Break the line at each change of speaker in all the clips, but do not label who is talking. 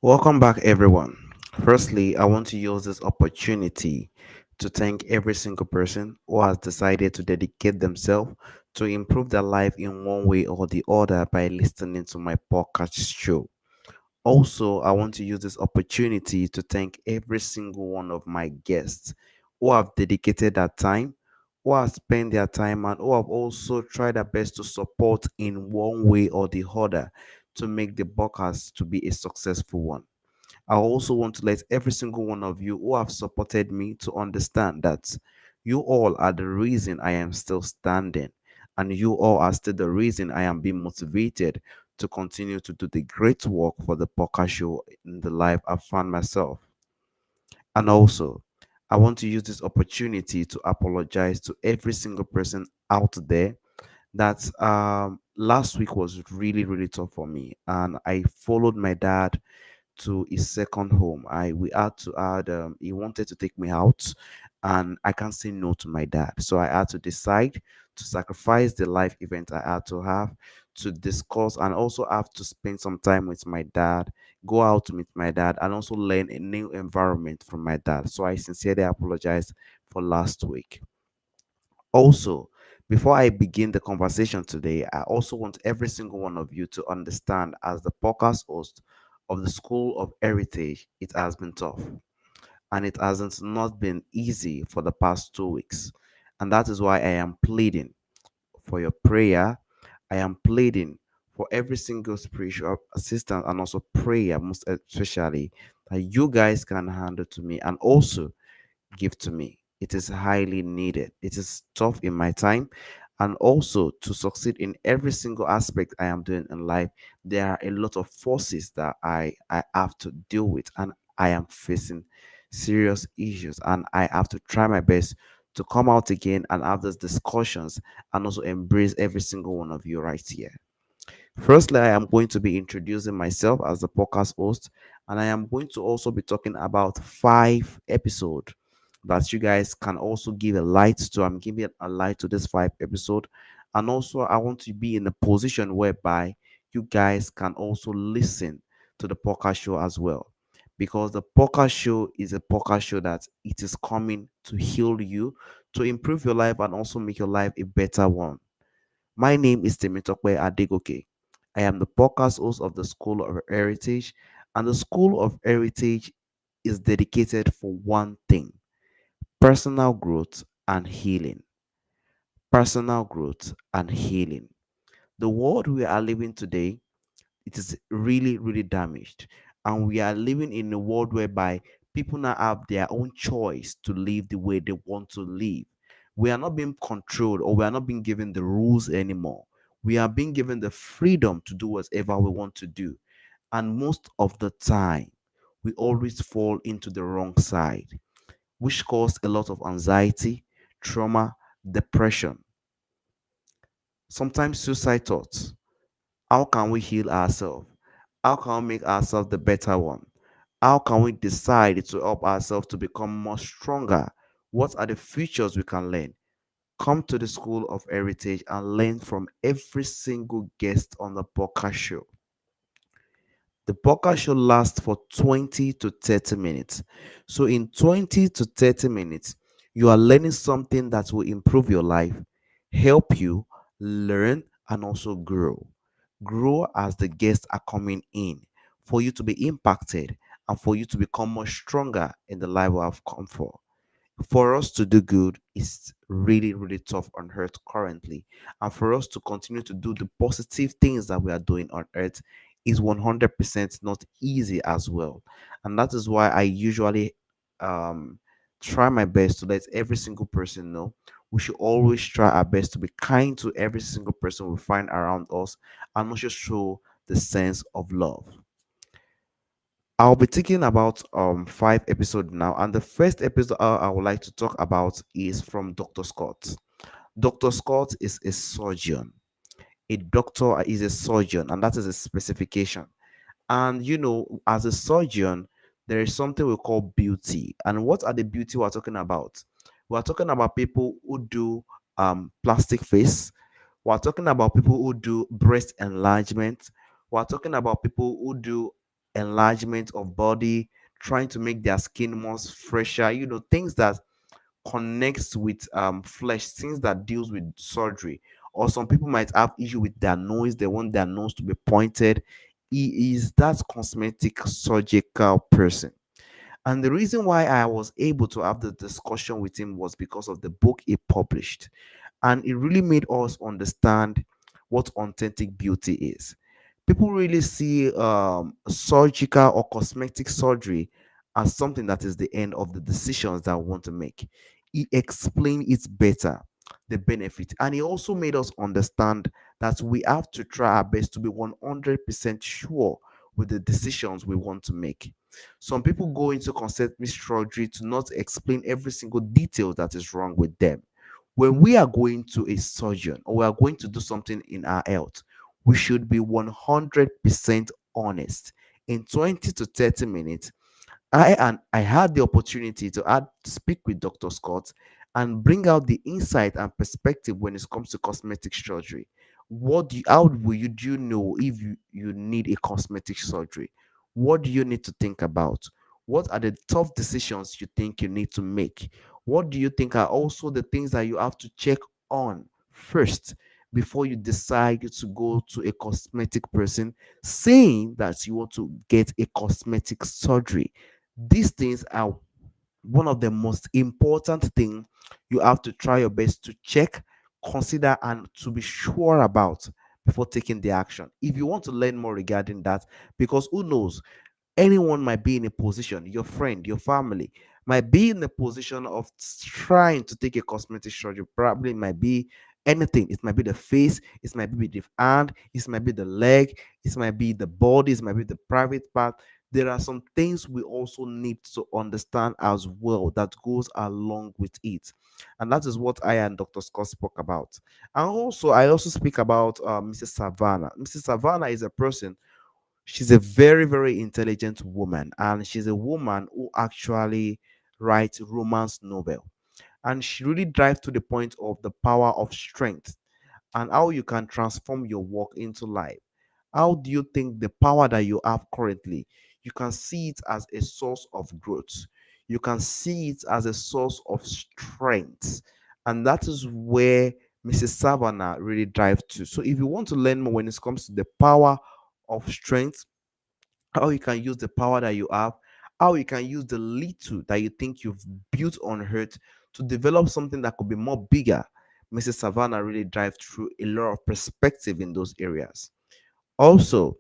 Welcome back, everyone. Firstly, I want to use this opportunity to thank every single person who has decided to dedicate themselves to improve their life in one way or the other by listening to my podcast show. Also, I want to use this opportunity to thank every single one of my guests who have dedicated their time, who have spent their time, and who have also tried their best to support in one way or the other to make the podcast to be a successful one. I also want to let every single one of you who have supported me to understand that you all are the reason I am still standing, and you all are still the reason I am being motivated to continue to do the great work for the podcast show in the life I found myself. And also, I want to use this opportunity to apologize to every single person out there that last week was really, really tough for me, and I followed my dad to his second home. I we had to add he wanted to take me out, and I can't say no to my dad. So I had to decide to sacrifice the life event I had to have to discuss and also have to spend some time with my dad, go out to meet my dad, and also learn a new environment from my dad. So I sincerely apologize for last week. Also, before I begin the conversation today, I also want every single one of you to understand as the podcast host of the School of Heritage, it has been tough and it hasn't not been easy for the past 2 weeks. And that is why I am pleading for your prayer. I am pleading for every single spiritual assistance and also prayer, most especially that you guys can handle to me and also give to me. It is highly needed. It is tough in my time. And also to succeed in every single aspect I am doing in life, there are a lot of forces that I have to deal with, and I am facing serious issues. And I have to try my best to come out again and have these discussions and also embrace every single one of you right here. Firstly, I am going to be introducing myself as the podcast host, and I am going to also be talking about 5 episodes that you guys can also give a light to. I'm giving a light to this 5 episode, and also I want to be in a position whereby you guys can also listen to the podcast show as well, because the podcast show is a podcast show that it is coming to heal you, to improve your life, and also make your life a better one. My name is Temitokwe Adegoke. I am the podcast host of the School of Heritage, and the School of Heritage is dedicated for one thing: personal growth and healing. Personal growth and healing. The world we are living today, it is really, really damaged. And we are living in a world whereby people now have their own choice to live the way they want to live. We are not being controlled or we are not being given the rules anymore. We are being given the freedom to do whatever we want to do. And most of the time, we always fall into the wrong side, which causes a lot of anxiety, trauma, depression, sometimes suicide thoughts. How can we heal ourselves? How can we make ourselves the better one? How can we decide to help ourselves to become more stronger? What are the features we can learn? Come to the School of Heritage and learn from every single guest on the podcast show. The podcast should last for 20 to 30 minutes. So, in 20 to 30 minutes, you are learning something that will improve your life, help you learn, and also grow. Grow as the guests are coming in for you to be impacted and for you to become more stronger in the life we have come for. For us to do good is really, really tough on earth currently. And for us to continue to do the positive things that we are doing on earth is 100% not easy as well. And that is why I usually um, try my best to let every single person know we should always try our best to be kind to every single person we find around us and not just show the sense of love. I'll be taking about 5 episodes now, and the first episode I would like to talk about is from Dr. Scott. Dr. Scott is a surgeon. A doctor is a surgeon, and that is a specification. And as a surgeon, there is something we call beauty. And what are the beauty we're talking about? We're talking about people who do plastic face. We're talking about people who do breast enlargement. We're talking about people who do enlargement of body, trying to make their skin more fresher, things that connects with flesh, things that deals with surgery. Or some people might have issue with their nose, they want their nose to be pointed. He is that cosmetic surgical person. And the reason why I was able to have the discussion with him was because of the book he published. And it really made us understand what authentic beauty is. People really see surgical or cosmetic surgery as something that is the end of the decisions that we want to make. He explained it better, the benefit. And he also made us understand that we have to try our best to be 100% sure with the decisions we want to make. Some people go into cosmetic surgery to not explain every single detail that is wrong with them. When we are going to a surgeon or we are going to do something in our health, we should be 100% honest. In 20 to 30 minutes, I had the opportunity to speak with Dr. Scott and bring out the insight and perspective when it comes to cosmetic surgery. How will you do you know if you need a cosmetic surgery? What do you need to think about? What are the tough decisions you think you need to make? What do you think are also the things that you have to check on first before you decide to go to a cosmetic person saying that you want to get a cosmetic surgery? These things are one of the most important things you have to try your best to check, consider, and to be sure about before taking the action. If you want to learn more regarding that, because who knows, anyone might be in a position, your friend, your family might be in a position of trying to take a cosmetic surgery. Probably might be anything. It might be the face, it might be the hand, it might be the leg, it might be the body, it might be the private part. There are some things we also need to understand as well that goes along with it. And that is what I and Dr. Scott spoke about. And also, I also speak about Mrs. Savannah. Mrs. Savannah is a person. She's a very, very intelligent woman, and she's a woman who actually writes romance novel. And she really drives to the point of the power of strength and how you can transform your work into life. How do you think the power that you have currently, you can see it as a source of growth? You can see it as a source of strength. And that is where Mrs. Savannah really drives to. So if you want to learn more when it comes to the power of strength, how you can use the power that you have, how you can use the little that you think you've built on earth to develop something that could be more bigger. Mrs. Savannah really drives through a lot of perspective in those areas. Also,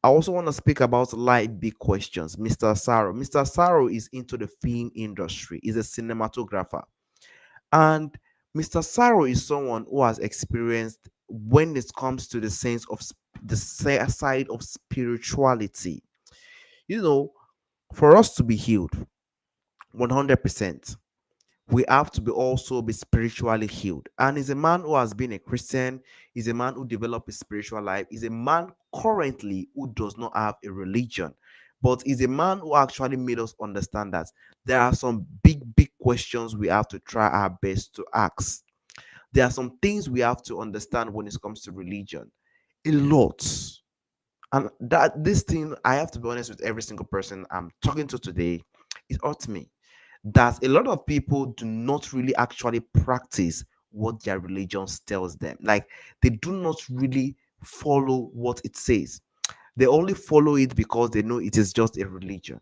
I also want to speak about light big questions. Mr. Saro. Mr. Saro is into the film industry, he's a cinematographer. And Mr. Saro is someone who has experienced when it comes to the sense of side of spirituality. You know, for us to be healed 100%, we have to be also be spiritually healed. And he's a man who has been a Christian, he's a man who developed a spiritual life, he's a man currently who does not have a religion, but he's a man who actually made us understand that there are some big questions we have to try our best to ask. There are some things we have to understand when it comes to religion. A lot. And that this thing, I have to be honest with every single person I'm talking to today, it hurts me that a lot of people do not really actually practice what their religion tells them. Like they do not really follow what it says. They only follow it because they know it is just a religion.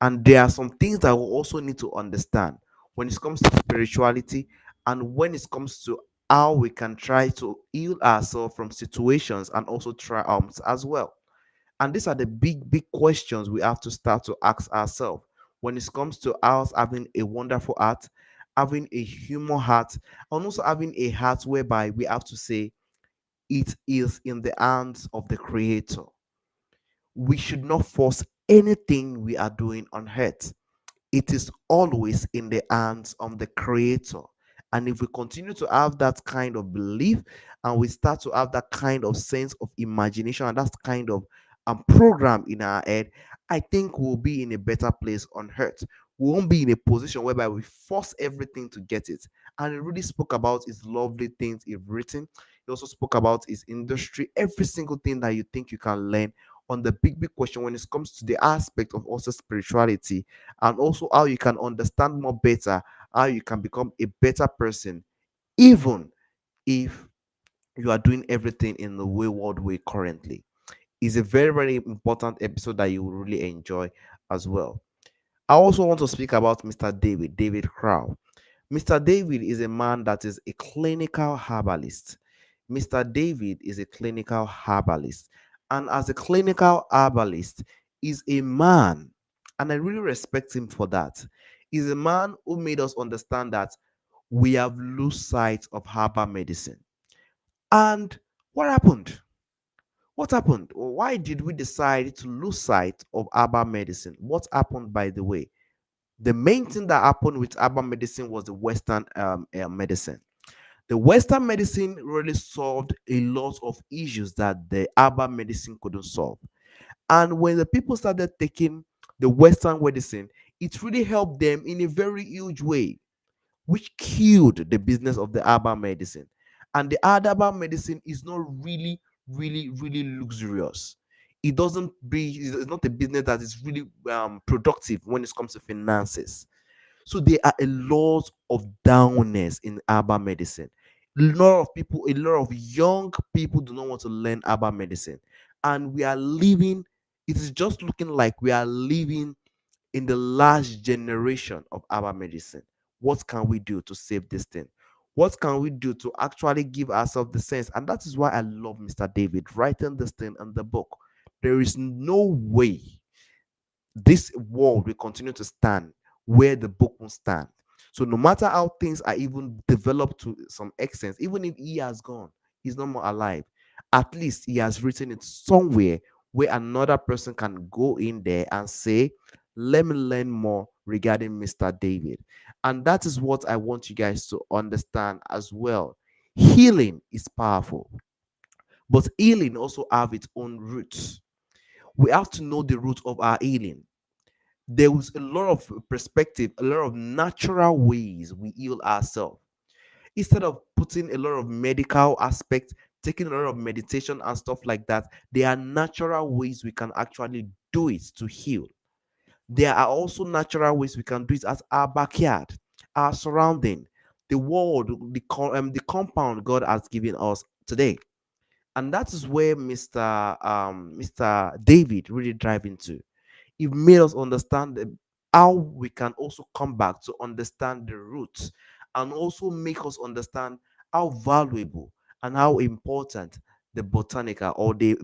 And there are some things that we also need to understand when it comes to spirituality and when it comes to how we can try to heal ourselves from situations and also triumphs as well. And these are the big questions we have to start to ask ourselves when it comes to us having a wonderful heart, having a human heart, and also having a heart whereby we have to say it is in the hands of the Creator. We should not force anything we are doing on earth. It is always in the hands of the Creator. And if we continue to have that kind of belief and we start to have that kind of sense of imagination and that kind of program in our head, I think we'll be in a better place on earth. We won't be in a position whereby we force everything to get it. And he really spoke about his lovely things he's written. He also spoke about his industry, every single thing that you think you can learn on the big question when it comes to the aspect of also spirituality, and also how you can understand more better, how you can become a better person, even if you are doing everything in the wayward way currently. Is a very, very important episode that you will really enjoy as well. I also want to speak about Mr. David Crow. Mr. David is a man that is a clinical herbalist. Mr. David is a clinical herbalist. And as a clinical herbalist, is a man, and I really respect him for that. Is a man who made us understand that we have lost sight of herbal medicine. And what happened? What happened? Why did we decide to lose sight of herbal medicine? What happened, by the way? The main thing that happened with herbal medicine was the Western medicine. The Western medicine really solved a lot of issues that the herbal medicine couldn't solve. And when the people started taking the Western medicine, it really helped them in a very huge way, which killed the business of the herbal medicine. And the herbal medicine is not really, really, really luxurious. It doesn't be, it's not a business that is really productive when it comes to finances. So there are a lot of downness in herbal medicine. A lot of young people do not want to learn herbal medicine. And we are living, it is just looking like we are living in the last generation of herbal medicine. What can we do to save this thing? What can we do to actually give ourselves the sense? And that is why I love Mr. David writing this thing in the book. There is no way this world will continue to stand where the book will stand. So no matter how things are even developed to some extent, even if he has gone, he's no more alive. At least he has written it somewhere where another person can go in there and say, "Let me learn more regarding Mr. David." And that is what I want you guys to understand as well. Healing is powerful, but healing also have its own roots. We have to know the root of our healing. There was a lot of perspective, a lot of natural ways we heal ourselves. Instead of putting a lot of medical aspect, taking a lot of meditation and stuff like that, there are natural ways we can actually do it to heal. There are also natural ways we can do it at our backyard, our surrounding, the world, the compound God has given us today. And that is where Mr. David really drive into. It made us understand how we can also come back to understand the roots, and also make us understand how valuable and how important the botanical or the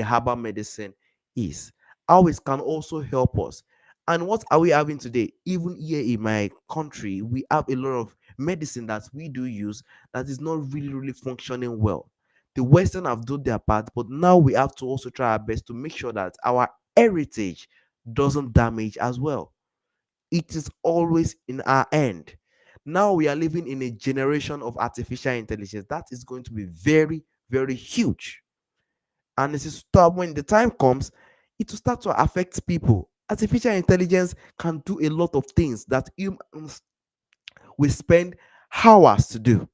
herbal medicine is, how it can also help us. And what are we having today? Even here in my country, we have a lot of medicine that we do use that is not really, really functioning well. The Western have done their part, but now we have to also try our best to make sure that our heritage doesn't damage as well. It is always in our end. Now we are living in a generation of artificial intelligence that is going to be very, very huge. And it is start when the time comes, it will start to affect people. Artificial intelligence can do a lot of things that humans will spend hours to do.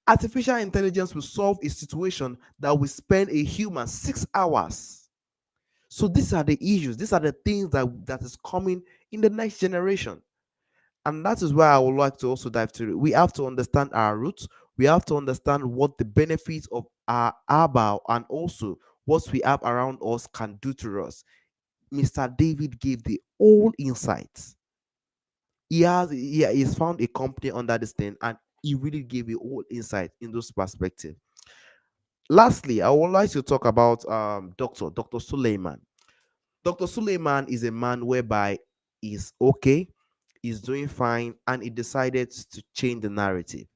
Artificial intelligence will solve a situation that will spend a human 6 hours. So these are the issues, these are the things that is coming in the next generation. And that is why I would like to also dive to it. We have to understand our roots, we have to understand what the benefits of our herbal and also what we have around us can do to us. Mr. David gave the all insights. He's found a company under this thing, and he really gave you all insight in those perspectives. Lastly, I would like to talk about Dr. Suleiman. Dr. Suleiman is a man whereby he's okay, he's doing fine, and he decided to change the narrative.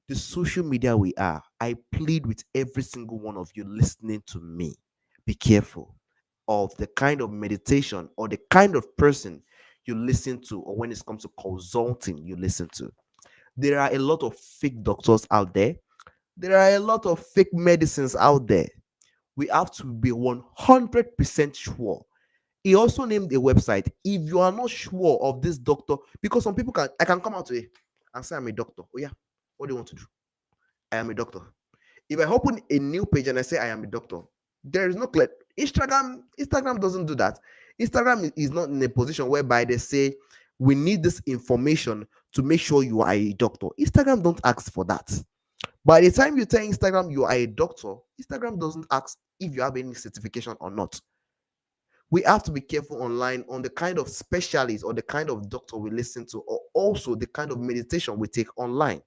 The social media we are, I plead with every single one of you listening to me. Be careful of the kind of meditation or the kind of person you listen to, or when it comes to consulting, you listen to. There are a lot of fake doctors out there. There are a lot of fake medicines out there. We have to be 100% sure. He also named a website. If you are not sure of this doctor, because some people I can come out today and say I'm a doctor. Oh yeah, what do you want to do? I am a doctor. If I open a new page and I say I am a doctor, there is no clear. Instagram doesn't do that. Instagram is not in a position whereby they say we need this information to make sure you are a doctor. Instagram don't ask for that. By the time you tell Instagram you are a doctor, Instagram doesn't ask if you have any certification or not. We have to be careful online on the kind of specialist or the kind of doctor we listen to, or also the kind of meditation we take online.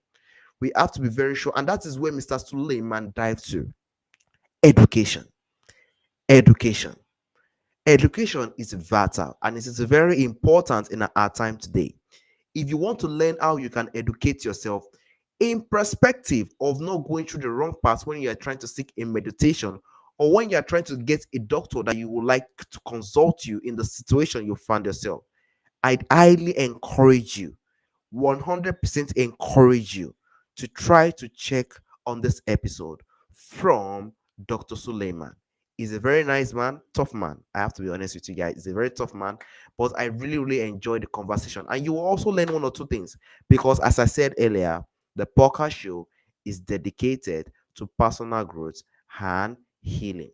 We have to be very sure, and that is where Mr. Suleiman dives to education. Education. Education is vital and it is very important in our time today. If you want to learn how you can educate yourself in perspective of not going through the wrong path when you are trying to seek a meditation, or when you are trying to get a doctor that you would like to consult you in the situation you find yourself, I'd highly encourage you, 100% encourage you to try to check on this episode from Dr. Suleiman. He's a very nice man, tough man. I have to be honest with you guys. He's a very tough man, but I really, really enjoyed the conversation. And you will also learn one or two things because, as I said earlier, the podcast show is dedicated to personal growth and healing.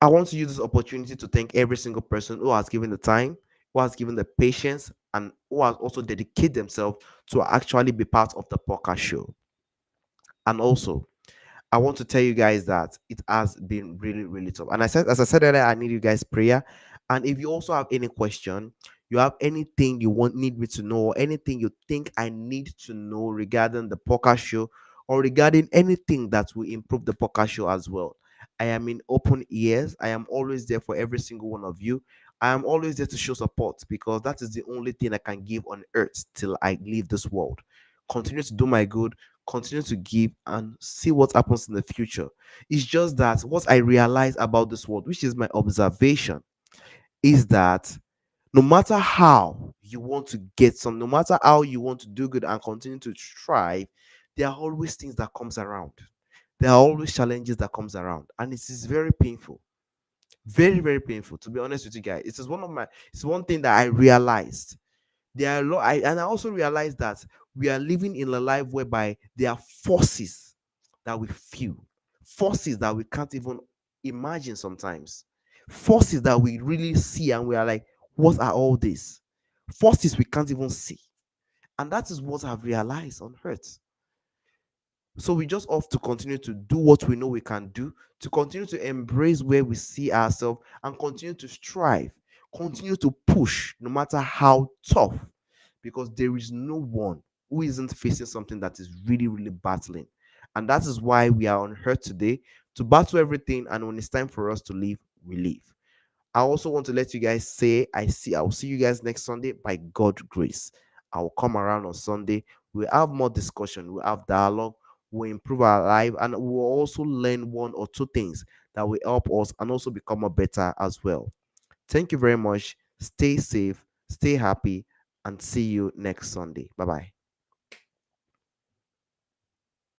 I want to use this opportunity to thank every single person who has given the time, who has given the patience, and who has also dedicated themselves to actually be part of the podcast show. And also, I want to tell you guys that it has been really, really tough. And as I said earlier, I need you guys prayer. And if you also have any question, you have anything you want need me to know, or anything you think I need to know regarding the podcast show, or regarding anything that will improve the podcast show as well, I am in open ears. I am always there for every single one of you. I am always there to show support because that is the only thing I can give on earth till I leave this world. Continue to do my good, continue to give, and see what happens in the future. It's just that what I realize about this world, which is my observation, is that no matter how you want to get some, no matter how you want to do good and continue to strive, there are always things that comes around. There are always challenges that comes around, and it is very painful, very, very painful. To be honest with you guys, it is it's one thing that I realized. There are a lot, and I also realized that we are living in a life whereby there are forces that we feel, forces that we can't even imagine sometimes, forces that we really see and we are like, what are all these? Forces we can't even see. And that is what I've realized on earth. So we just have to continue to do what we know we can do, to continue to embrace where we see ourselves and continue to strive, continue to push no matter how tough, because there is no one who isn't facing something that is really, really battling. And that is why we are on earth today to battle everything. And when it's time for us to leave, we leave. I also want to let you guys say, I'll see you guys next Sunday by God's grace. I will come around on Sunday. We'll have more discussion, we'll have dialogue, we'll improve our life, and we'll also learn one or two things that will help us and also become more better as well. Thank you very much. Stay safe, stay happy, and see you next Sunday. Bye bye.